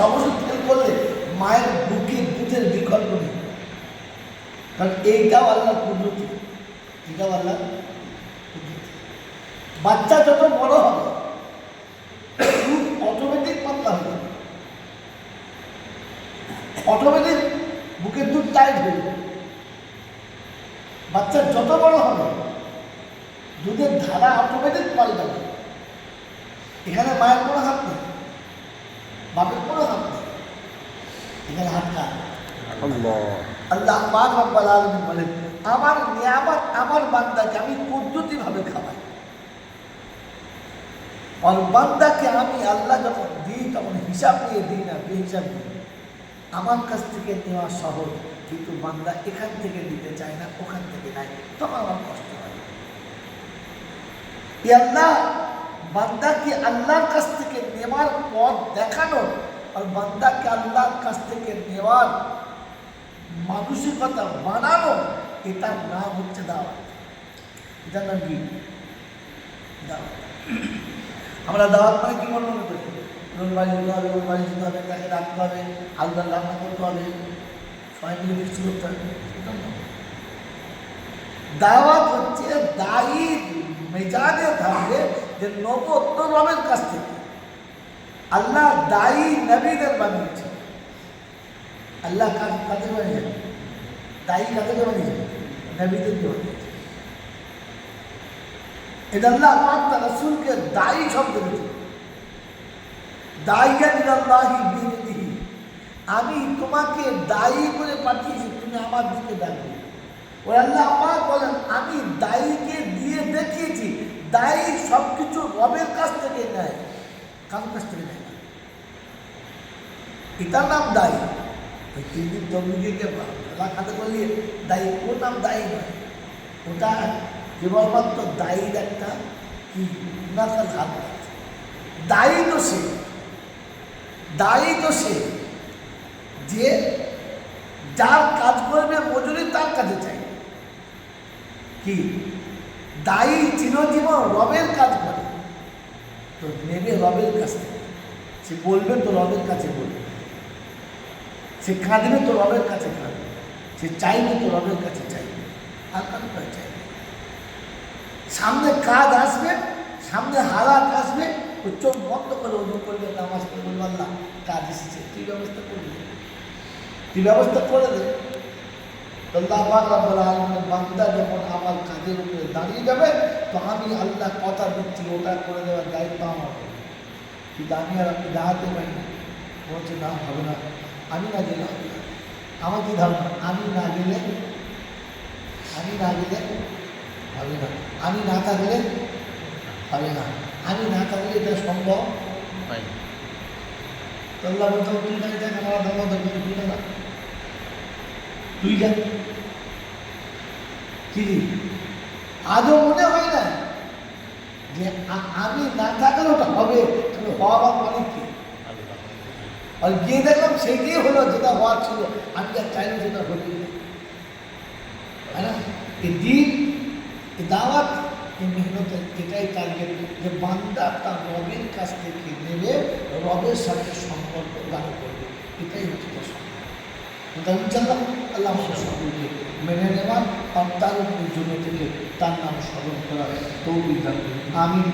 সর্বস্ব তেল করলে মায়ের বুকে দুধের বিকল্প নেই। কারণ এইটাও আল্লাহর কুদরতি, এটাও আল্লাহর কুদরতি। বাচ্চা যত বড় হবে দুধ অটোমেটিক পাতলা হয়ে যাবে, অটোমেটিক বুকের দুধ টাইট হয়ে যাবে। বাচ্চা যত বড় হবে দুধের ধারা অটোমেটিক পাল্টাবে। এখানে মায়ের কোনো হাত নেই, বাপের কোনো হাত নেই, এখানে হাত কার? আল্লাহ পাক রব্বুল আলামিন বলেন, আমার নিয়ামত আমার বান্দাকে আমি পদ্ধতিভাবে খাওয়াই। আর বান্দাকে আমি আল্লাহ যখন দিই তখন হিসাব নিয়ে দিই না, বেহিসাব দিই। আমার কাছ থেকে নেওয়া সহজ, কিন্তু বান্দা এখান থেকে দিতে চায় না, ওখান থেকে নেয়, তখন আমার কষ্ট হয়। আল্লাহ বান্দাকে আল্লাহর কাছ থেকে নেওয়ার পথ দেখানো আর বান্দাকে আল্লাহর কাছ থেকে নেওয়ার মানসিকতা বানানো, এটার নাম হচ্ছে দাওয়াত। এটার নাম কি? দাওয়াত। আমরা দাওয়াত মানে কি মনে করি? ওর বাড়ি যেতে হবে, ওর বাড়ি যেতে হবে, তাকে রাখতে হবে, আলাদা রান্না করতে হবে, সবাই মিলে মিষ্টি করতে হবে। দাওয়াত হচ্ছে দায়ী মেজাজে থাকবে যে নবুয়ত রবের কাছ থেকে। আল্লাহ দায়ী নবীদের বানিয়েছে। আল্লাহ কাদের বানিয়েছে? দায়ী কাদেরকে বানিয়েছে? নবীদেরকে বানিয়েছে। এটা আল্লাহ পাক তার রাসূলকে দায়ী শব্দ দিয়েছে। দাইয়ান ইলাল্লাহি বিইذনিহি, আমি তোমাকে দায়ী করে পাঠিয়েছি, তুমি আমার দিকে ডাকবে। ওই আল্লাহ পাক বলেন, আমি দায়ীকে দিয়ে দেখিয়েছি। দায়ী সবকিছু রবের কাছ থেকে নেয়, কারোর কাছ থেকে নেয় না। এটার নাম দায়ী। ওই তিনি তবলিগীকে খাতে করলে দায়ী, ওর নাম দায়ী নয়। ওটা কেবলমাত্র দায়ীর একটা কি নাকাল হাত আছে। দায়ী তো সে, দায়ী তো সে যে যার কাজ করবে মজুরি তার কাছে চাই। কি দায়ী চিরজীবন রবের কাজ করে, তো নেবে রবের কাছ থেকে। সে বলবে তো রবের কাছে বলবে, সে কাঁদবে তো রবের কাছে কাঁদবে, সে চাইবে তো রবের কাছে চাইবে, আর কারো কাছে চাইবে। সামনে কাজ আসবে, সামনে হালাত আসবে, ও চোখ বন্ধ করে অজু করবে, নামাজ পড়ে বলবে আল্লাহ কাজ এসেছে, তুই ব্যবস্থা করবি, তুই ব্যবস্থা করে দে। আল্লাহ পাক রব্বুল আলামিন বান্দা যখন আমার কাজের উপরে দাঁড়িয়ে যাবে, তো আমি আল্লাহ কথা দিচ্ছি ওটা করে দেওয়ার দায়িত্ব আমার। কিন্তু আমি আর আপনি দাঁড়াতে পারি না, বলছে না হবে না, আমি না গেলে হবে না। আমার কি ধারণা, আমি না গেলে হবে না, আমি না থাকলে হবে না, আমি না থাকলে এটা সম্ভব হয় না। তো আল্লাহ বলতে তুই না যান, আমার ধর্ম ধর্ম তুই না, তুই যান। কি আজও মনে হয় না যে আমি না থাকলে ওটা হবে, তাহলে হওয়ার মানে কি? আর গিয়ে দেখলাম সেইটাই হলো যেটা হওয়ার ছিল, আমি আর চাইলে যেটা হলো, তাই না? এই দিন, এই দাওয়াত, এই মেহনতের এটাই টার্গেট যে বান্দা তার রবের কাছ থেকে নেবে, রবের সাথে সম্পর্ক গাঢ় করবে, এটাই হচ্ছে তার সম্পর্ক। ইনশাআল্লাহ আল্লাহ সকলকে মেনে নেওয়ার আর তার উপরে জন্য থেকে তার নাম স্মরণ করার তৌফিক দান করুন। আমিন।